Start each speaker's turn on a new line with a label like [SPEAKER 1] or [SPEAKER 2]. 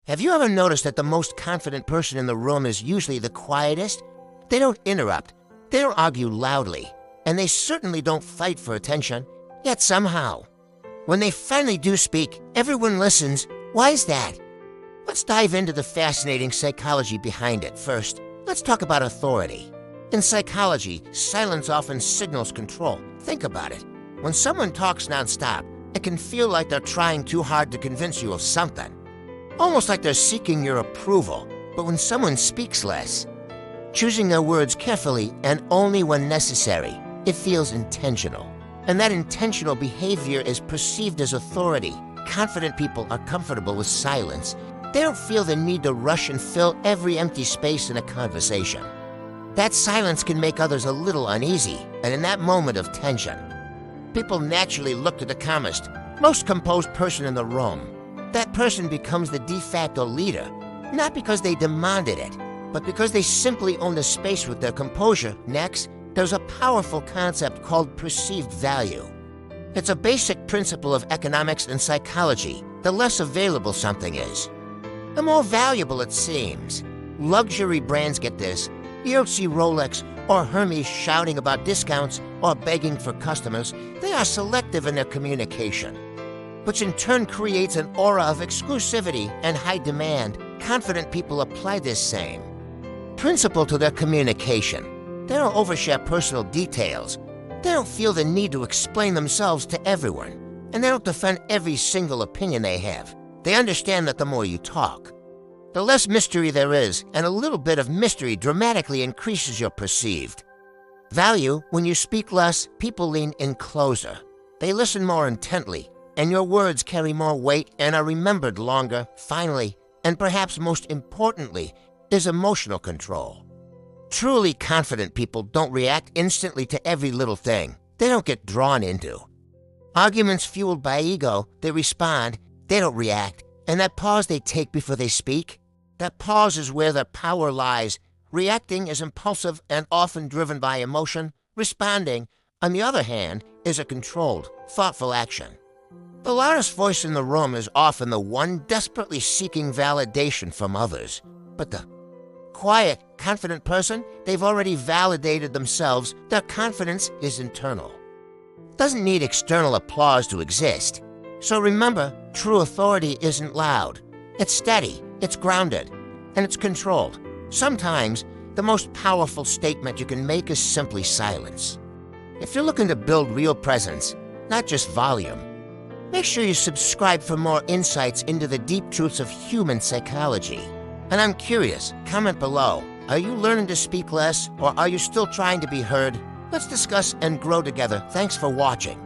[SPEAKER 1] Have you ever noticed that the most confident person in the room is usually the quietest? They don't interrupt, they don't argue loudly, and they certainly don't fight for attention. Yet somehow, when they finally do speak, everyone listens. Why is that? Let's dive into the fascinating psychology behind it. First, let's talk about authority. In psychology, silence often signals control. Think about it. When someone talks nonstop, it can feel like they're trying too hard to convince you of something. Almost like they're seeking your approval. But when someone speaks less, choosing their words carefully and only when necessary, it feels intentional. And that intentional behavior is perceived as authority. Confident people are comfortable with silence. They don't feel the need to rush and fill every empty space in a conversation. That silence can make others a little uneasy, and in that moment of tension, people naturally look to the calmest, most composed person in the room. That person becomes the de facto leader, not because they demanded it, but because they simply own the space with their composure. Next, there's a powerful concept called perceived value. It's a basic principle of economics and psychology. The less available something is, the more valuable it seems. Luxury brands get this. You don't see Rolex or Hermes shouting about discounts or begging for customers. They are selective in their communication, which in turn creates an aura of exclusivity and high demand. Confident people apply this same principle to their communication. They don't overshare personal details. They don't feel the need to explain themselves to everyone, and they don't defend every single opinion they have. They understand that the more you talk, the less mystery there is, and a little bit of mystery dramatically increases your perceived value. When you speak less, people lean in closer. They listen more intently, and your words carry more weight and are remembered longer. Finally, and perhaps most importantly, is emotional control. Truly confident people don't react instantly to every little thing. They don't get drawn into arguments fueled by ego. They respond, they don't react. And that pause they take before they speak, that pause is where their power lies. Reacting is impulsive and often driven by emotion. Responding, on the other hand, is a controlled, thoughtful action. The loudest voice in the room is often the one desperately seeking validation from others. But the quiet, confident person, they've already validated themselves. Their confidence is internal. Doesn't need external applause to exist. So remember, true authority isn't loud. It's steady, it's grounded, and it's controlled. Sometimes, the most powerful statement you can make is simply silence. If you're looking to build real presence, not just volume, make sure you subscribe for more insights into the deep truths of human psychology. And I'm curious, comment below. Are you learning to speak less, or are you still trying to be heard? Let's discuss and grow together. Thanks for watching.